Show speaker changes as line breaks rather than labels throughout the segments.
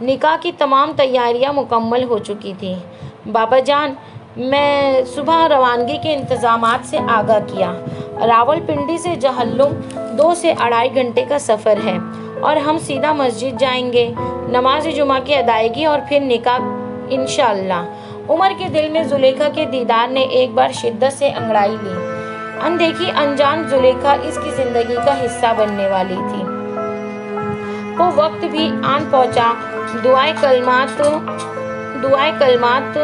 نکاح کی تمام تیاریاں مکمل ہو چکی تھیں۔ بابا جان، میں صبح روانگی کے انتظامات سے آگاہ کیا۔ راولپنڈی سے جہلم 2 سے 2.5 گھنٹے کا سفر ہے اور ہم سیدھا مسجد جائیں گے، نماز جمعہ کی ادائیگی اور پھر نکاح انشاءاللہ۔ عمر کے دل میں زلیخا کے دیدار نے ایک بار شدت سے انگڑائی لی۔ اندیکھی انجان زلیخا اس کی زندگی کا حصہ بننے والی تھی۔ وہ وقت بھی آن پہنچا۔ دعائے کلمات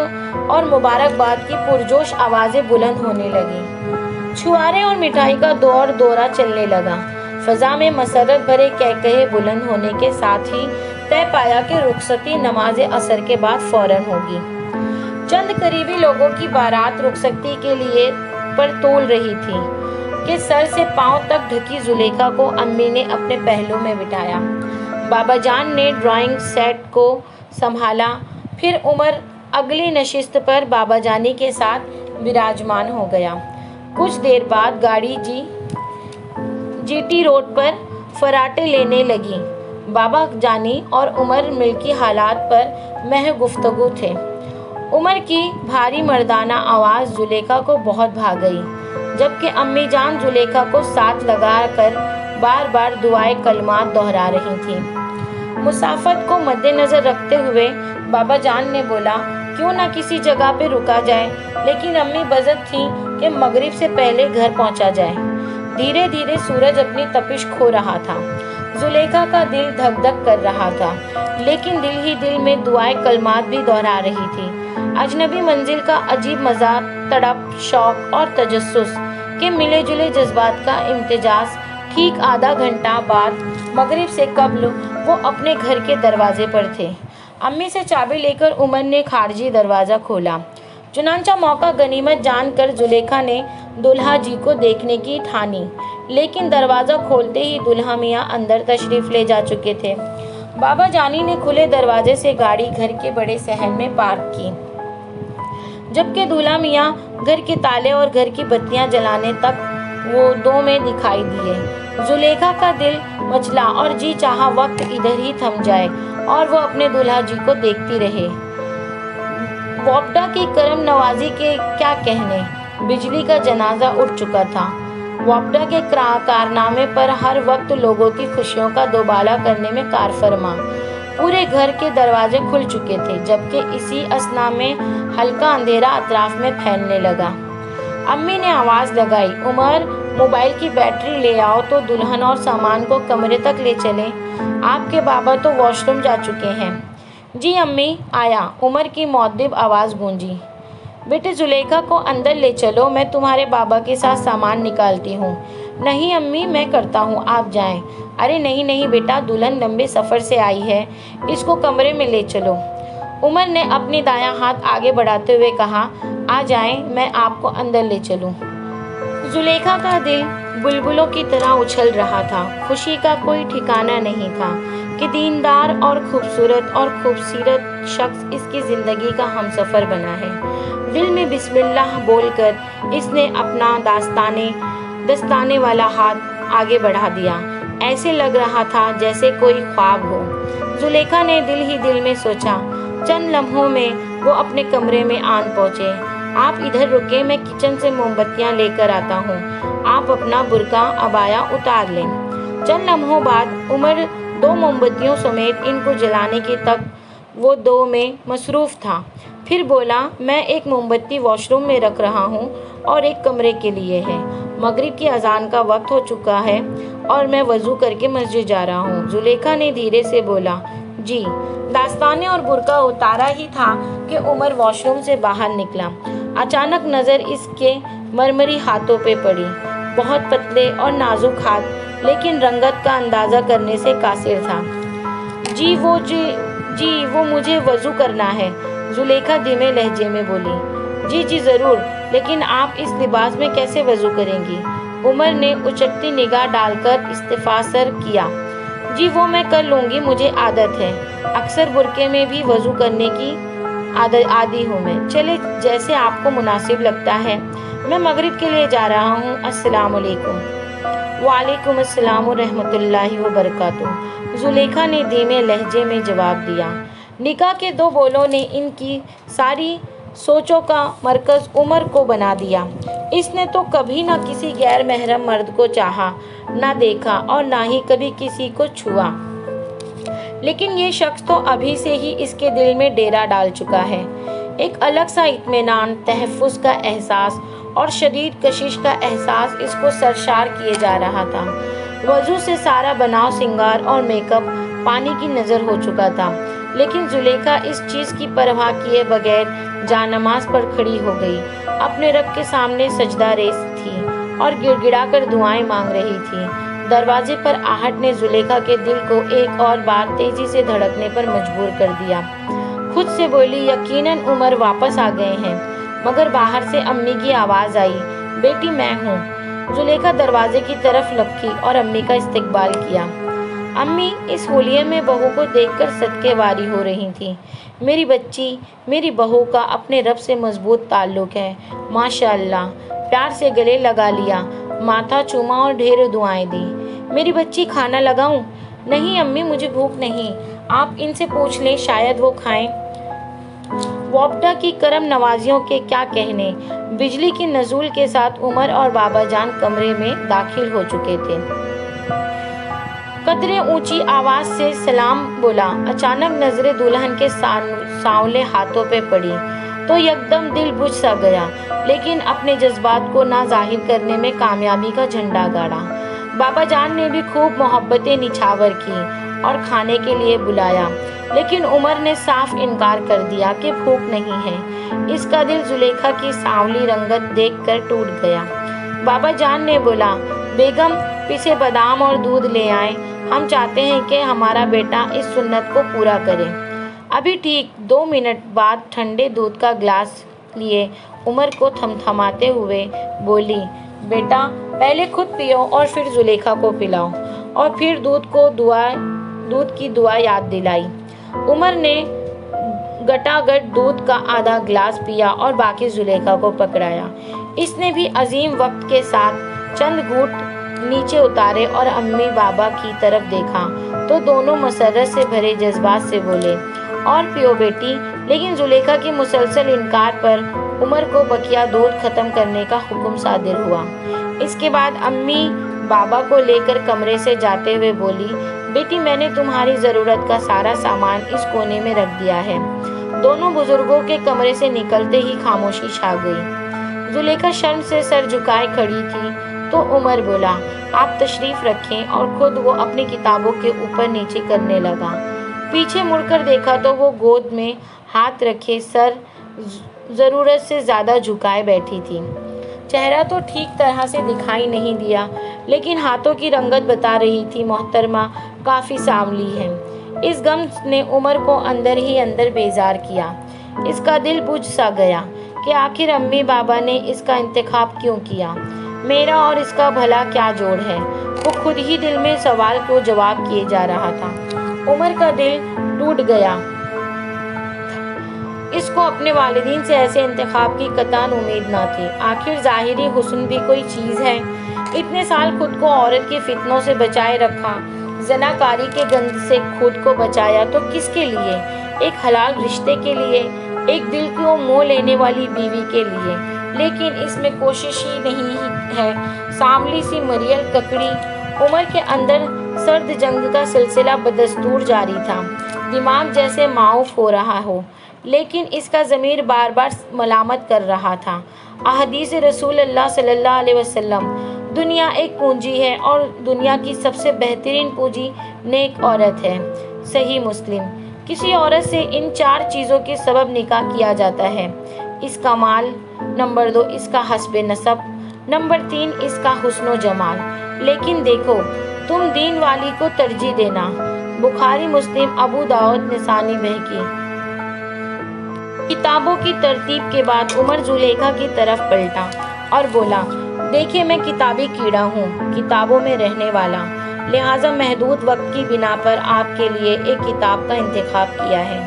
اور مبارکباد کی پرجوش آوازیں بلند ہونے لگیں۔ چھوارے اور مٹھائی کا دورہ چلنے لگا۔ فضا میں مسرت بھرے کہکہے بلند ہونے کے ساتھ ہی طے پایا کہ رخصتی نماز عصر کے بعد فوراً ہوگی۔ چند قریبی لوگوں کی بارات رخصتی کے لیے پر تول رہی تھی کہ سر سے پاؤں تک ڈھکی زلیخا کو امی نے اپنے پہلو میں بٹھایا۔ بابا جان نے ڈرائنگ سیٹ کو سنبھالا، پھر عمر اگلی نشست پر بابا جانی کے ساتھ براجمان ہو گیا۔ کچھ دیر بعد گاڑی جی ٹی روڈ پر فراٹے لینے لگی۔ بابا جانی اور عمر ملکی حالات پر محض گفتگو تھے۔ عمر کی بھاری مردانہ آواز زلیخا کو بہت بھا گئی، جبکہ امی جان زلیخا کو ساتھ لگا کر بار بار دعائے کلمات دہرا رہی تھیں۔ مسافت کو مد نظر رکھتے ہوئے بابا جان نے بولا، کیوں نہ کسی جگہ پہ رکا جائے، لیکن امی بزد تھیں کہ مغرب سے پہلے گھر پہنچا جائے۔ دھیرے دھیرے سورج اپنی تپش کھو رہا تھا۔ زلیخا کا دل دھک دھک کر رہا تھا، لیکن دل ہی دل میں دعائے کلمات بھی دہرا رہی تھی۔ اجنبی منزل کا عجیب مزہ، تڑپ، شوق اور تجسس کے ملے جلے جذبات کا امتزاج۔ ٹھیک آدھا گھنٹہ بعد مغرب سے قبل وہ اپنے گھر کے دروازے پر تھے۔ امی سے چابی لے کر عمر نے خارجی دروازہ کھولا۔ چنانچہ موقع غنیمت جان کر زلیخا نے دلہا جی کو دیکھنے کی ٹھانی، لیکن دروازہ کھولتے ہی دلہا میاں اندر تشریف لے جا چکے تھے۔ بابا جانی نے کھلے دروازے سے گاڑی گھر کے بڑے صحن میں پارک کی، جبکہ دلہا میاں گھر کے تالے اور گھر کی بتیاں جلانے تک وہ دو میں دکھائی دیے۔ زلیخا کا دل مچلا اور جی چاہا وقت ادھر ہی تھم جائے اور وہ اپنے دلہا جی کو دیکھتی رہے۔ وابڈا کی کرم نوازی کے کیا کہنے، بجلی کا جنازہ اٹھ چکا تھا۔ وابڈا کے کارنامے پر ہر وقت لوگوں کی خوشیوں کا دوبالا کرنے میں کار فرما۔ پورے گھر کے دروازے کھل چکے تھے، جبکہ اسی اثنا میں ہلکا اندھیرا اطراف میں پھیلنے لگا۔ امی نے آواز لگائی، عمر، موبائل کی بیٹری لے آؤ تو دلہن اور سامان کو کمرے تک لے چلیں۔ آپ کے بابا تو واش روم جا چکے ہیں۔ جی امی، آیا، عمر کی مؤدب آواز گونجی۔ بیٹے زلیخا کو اندر لے چلو، میں تمہارے بابا کے ساتھ سامان نکالتی ہوں۔ نہیں امی، میں کرتا ہوں، آپ جائیں۔ ارے نہیں بیٹا، دلہن لمبے سفر سے آئی ہے، اس کو کمرے میں لے چلو۔ عمر نے اپنی دایاں ہاتھ آگے بڑھاتے ہوئے کہا، آ جائیں، میں آپ کو اندر لے چلوں۔ زلیخا کا دل بلبلوں کی طرح اچھل رہا تھا۔ خوشی کا کوئی ٹھکانہ نہیں تھا کہ دیندار اور خوبصورت شخص اس کی زندگی کا ہمسفر بنا ہے۔ دل میں بسم اللہ بول کر اس نے اپنا دستانے والا ہاتھ آگے بڑھا دیا۔ ایسے لگ رہا تھا جیسے کوئی خواب ہو۔ زلیخا نے دل ہی دل میں سوچا۔ چند لمحوں میں وہ اپنے کمرے میں آن پہنچے۔ آپ ادھر رکے، میں کچن سے موم بتیاں لے کر آتا ہوں، آپ اپنا برقع عبایا اتار لیں۔ چند لمحوں بعد عمر 2 موم بتیوں سمیت ان کو جلانے کی تک وہ 2 میں مصروف تھا۔ پھر بولا، میں ایک موم بتی واش روم میں رکھ رہا ہوں اور ایک کمرے کے لیے ہے۔ مغرب کی اذان کا وقت ہو چکا ہے اور میں وضو کر کے مسجد جا رہا ہوں۔ زلیخا نے دھیرے سے بولا، جی۔ دستانے اور برقع اتارا ہی تھا کہ عمر واش روم سے باہر نکلا۔ اچانک نظر اس کے مرمری ہاتھوں پہ پڑی۔ بہت پتلے اور نازک ہاتھ، لیکن رنگت کا اندازہ کرنے سے قاصر تھا۔ جی وہ مجھے وضو کرنا ہے، زلیخا دھیمے لہجے میں بولی۔ جی ضرور، لیکن آپ اس لباس میں کیسے وضو کریں گی؟ عمر نے اچٹتی نگاہ ڈال کر استفسار کیا۔ جی وہ میں کر لوں گی، مجھے عادت ہے، اکثر برقعے میں بھی وضو کرنے کی عادی ہوں میں۔ چلے جیسے آپ کو مناسب لگتا ہے، میں مغرب کے لیے جا رہا ہوں، السلام علیکم۔ وعلیکم السلام ورحمۃ اللہ وبرکاتہ، زلیخا نے دھیمے لہجے میں جواب دیا۔ نکاح کے دو بولوں نے ان کی ساری سوچوں کا مرکز عمر کو بنا دیا۔ اس نے تو کبھی نہ کسی غیر محرم مرد کو چاہا، نہ دیکھا اور نہ ہی کبھی کسی کو چھوا، لیکن یہ شخص تو ابھی سے ہی اس کے دل میں ڈیرا ڈال چکا ہے۔ ایک الگ سا اطمینان، تحفظ کا احساس اور شدید کشش کا احساس اس کو سرشار کیے جا رہا تھا۔ وضو سے سارا بناؤ سنگار اور میک اپ پانی کی نظر ہو چکا تھا، لیکن زلیخا اس چیز کی پرواہ کیے بغیر جانماز پر کھڑی ہو گئی، اپنے رب کے سامنے سجدہ ریز تھی اور گڑ گڑا کر دعائیں مانگ رہی تھی۔ دروازے پر آہٹ نے زلیخا کے دل کو ایک اور بار تیزی سے دھڑکنے پر مجبور کر دیا۔ خود سے بولی، یقیناً عمر واپس آ گئے ہیں، مگر باہر سے امی کی آواز آئی، بیٹی میں ہوں۔ زلیخا دروازے کی طرف لپکی اور امی کا استقبال کیا۔ امی اس حلیے میں بہو کو دیکھ کر صدقے واری ہو رہی تھیں۔ میری بچی، میری بہو کا اپنے رب سے مضبوط تعلق ہے، ماشاء اللہ۔ پیار سے گلے لگا لیا، ماتھا چوما اور ڈھیر دعائیں دی۔ میری بچی، کھانا لگاؤں؟ نہیں امی، مجھے بھوک نہیں، آپ ان سے پوچھ لیں، شاید وہ کھائیں۔ وابڈا کی کرم نوازیوں کے کیا کہنے۔ بجلی کی نزول کے ساتھ عمر اور بابا جان کمرے میں داخل ہو چکے تھے۔ قدرے اونچی آواز سے سلام بولا۔ اچانک نظریں دلہن کے سانولے ہاتھوں پہ پڑی تو یکدم دل بجھ سا گیا، لیکن اپنے جذبات کو نہ ظاہر کرنے میں کامیابی کا جھنڈا گاڑا۔ بابا جان نے بھی خوب محبتیں نچھاور کی اور کھانے کے لیے بلایا، لیکن عمر نے صاف انکار کر دیا کہ بھوک نہیں ہے۔ اس کا دل زلیخا کی سانولی رنگت دیکھ کر ٹوٹ گیا۔ بابا جان نے بولا، بیگم پسے بادام اور دودھ لے آئیں، ہم چاہتے ہیں کہ ہمارا بیٹا اس سنت کو پورا کرے۔ ابھی ٹھیک 2 منٹ بعد ٹھنڈے دودھ کا گلاس لیے عمر کو تھمتھماتے ہوئے بولی، بیٹا پہلے خود پیو اور پھر زلیخا کو پلاؤ، اور پھر دودھ کی دعا یاد دلائی۔ عمر نے گٹاگٹ دودھ کا آدھا گلاس پیا اور باقی زلیخا کو پکڑایا۔ اس نے بھی عظیم وقت کے ساتھ چند گھونٹ نیچے اتارے اور امی بابا کی طرف دیکھا تو دونوں مسرت سے بھرے جذبات سے بولے، اور پیو بیٹی۔ لیکن زلیخا کی مسلسل انکار پر عمر کو بقیہ دودھ ختم کرنے کا حکم صادر ہوا۔ اس کے بعد امی بابا کو لے کر کمرے سے جاتے ہوئے بولی، بیٹی میں نے تمہاری ضرورت کا سارا سامان اس کونے میں رکھ دیا ہے۔ دونوں بزرگوں کے کمرے سے نکلتے ہی خاموشی چھا گئی۔ زلیخا شرم سے سر جھکائے کھڑی تھی تو عمر بولا، آپ تشریف رکھیں، اور خود وہ اپنی کتابوں کے اوپر نیچے کرنے لگا۔ پیچھے مڑ کر دیکھا تو وہ گود میں ہاتھ رکھے سر ضرورت سے زیادہ جھکائے بیٹھی تھی۔ چہرہ تو ٹھیک طرح سے دکھائی نہیں دیا، لیکن ہاتھوں کی رنگت بتا رہی تھی محترمہ کافی سانولی ہے۔ اس غم نے عمر کو اندر ہی اندر بیزار کیا۔ اس کا دل بجھ سا گیا کہ آخر امی بابا نے اس کا انتخاب کیوں کیا۔ میرا اور اس کا بھلا کیا جوڑ ہے؟ وہ خود ہی دل میں سوال کو جواب کیے جا رہا تھا۔ عمر کا دل ٹوٹ گیا۔ اس کو اپنے والدین سے ایسے انتخاب کی قطعاً امید نہ تھی۔ آخر ظاہری حسن بھی کوئی چیز ہے۔ اتنے سال خود کو عورت کے فتنوں سے بچائے رکھا، زناکاری کے گند سے خود کو بچایا، تو کس کے لیے؟ ایک حلال رشتے کے لیے، ایک دل کو موہ لینے والی بیوی کے لیے۔ لیکن اس میں کوشش ہی نہیں ہے۔ سانولی سی مریل ککڑی عمر کے اندر سرد جنگ کا سلسلہ بدستور جاری تھا۔ دماغ جیسے معاف ہو رہا ہو، لیکن اس کا ضمیر بار بار ملامت کر رہا تھا۔ احادیث رسول اللہ صلی اللہ علیہ وسلم، دنیا ایک پونجی ہے اور دنیا کی سب سے بہترین پونجی نیک عورت ہے۔ صحیح مسلم۔ کسی عورت سے ان 4 چیزوں کے سبب نکاح کیا جاتا ہے: اس کا مال، نمبر 2 اس کا حسب نسب، نمبر 3 اس کا حسن و جمال۔ لیکن دیکھو، تم دین والی کو ترجیح دینا۔ بخاری، مسلم، ابو داؤد، نسائی، بہقی۔ کتابوں کی ترتیب کے بعد عمر زلیخا کی طرف پلٹا اور بولا، دیکھیں میں کتابی کیڑا ہوں، کتابوں میں رہنے والا، لہٰذا محدود وقت کی بنا پر آپ کے لیے ایک کتاب کا انتخاب کیا ہے۔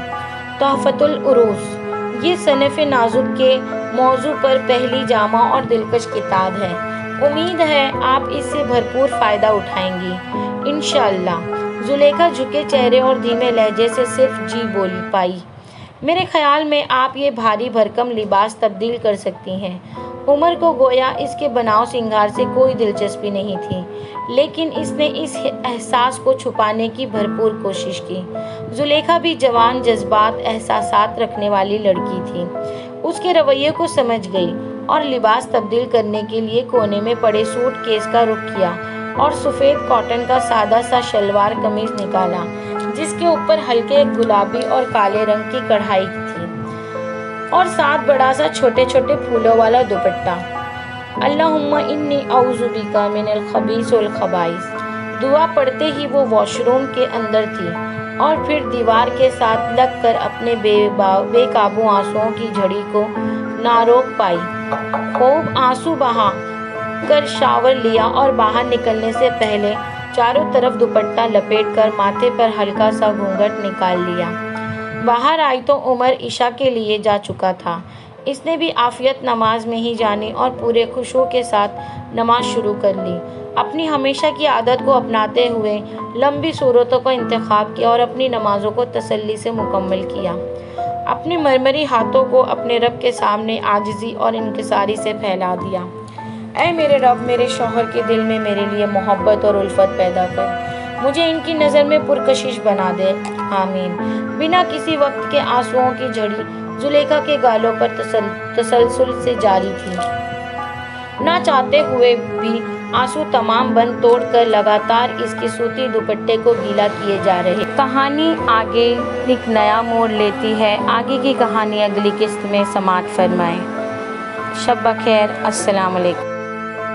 تحفۃ العروس، یہ صنف نازک کے موضوع پر پہلی جامع اور دلکش کتاب ہے۔ امید ہے آپ اس سے بھرپور فائدہ اٹھائیں گی انشاءاللہ۔ زلیخا جھکے چہرے اور دھیمے لہجے سے صرف جی بول پائی۔ میرے خیال میں آپ یہ بھاری بھرکم لباس تبدیل کر سکتی ہیں۔ عمر کو گویا اس کے بناؤ سنگھار سے کوئی دلچسپی نہیں تھی، لیکن اس نے اس احساس کو چھپانے کی بھرپور کوشش کی۔ زلیخا بھی جوان، جذبات، احساسات رکھنے والی لڑکی تھی۔ اس کے رویے کو سمجھ گئی اور لباس تبدیل کرنے کے لیے کونے میں پڑے سوٹ کیس کا رخ کیا اور سفید کاٹن کا سادہ سا شلوار قمیض نکالا جس کے اوپر ہلکے گلابی اور کالے رنگ کی کڑھائی تھی اور ساتھ بڑا سا چھوٹے چھوٹے پھولوں والا دوپٹہ۔ اللہم انی اعوذ بک من الخبیث والخبائث دعا پڑھتے ہی وہ واش روم کے اندر تھی اور پھر دیوار کے ساتھ لگ کر اپنے بے قابو آنسوؤں کی جھڑی کو نہ روک پائی۔ خوب آنسو بہا کر شاور لیا اور باہر نکلنے سے پہلے چاروں طرف دوپٹہ لپیٹ کر ماتھے پر ہلکا سا گھونگھٹ نکال لیا۔ باہر آئی تو عمر عشاء کے لیے جا چکا تھا۔ اس نے بھی عافیت نماز میں ہی جانی اور پورے خشوع کے ساتھ نماز شروع کر لی۔ اپنی ہمیشہ کی عادت کو اپناتے ہوئے لمبی صورتوں کا انتخاب کیا اور اپنی نمازوں کو تسلی سے مکمل کیا۔ اپنے مرمری ہاتھوں کو اپنے رب کے سامنے عاجزی اور انکساری سے پھیلا دیا۔ اے میرے رب، میرے شوہر کے دل میں میرے لیے محبت اور الفت پیدا کر، مجھے ان کی نظر میں پرکشش بنا دے، آمین۔ بنا کسی وقت کے آنسوؤں کی جھڑی زلیخا کے گالوں پر تسلسل سے جاری تھی۔ نہ چاہتے ہوئے بھی آنسو تمام بند توڑ کر لگاتار اس کے سوتی دوپٹے کو گیلا کیے جا رہے۔ کہانی آگے ایک نیا موڑ لیتی ہے۔ آگے کی کہانی اگلی قسط میں سماعت فرمائیں۔ شب بخیر، السلام علیکم۔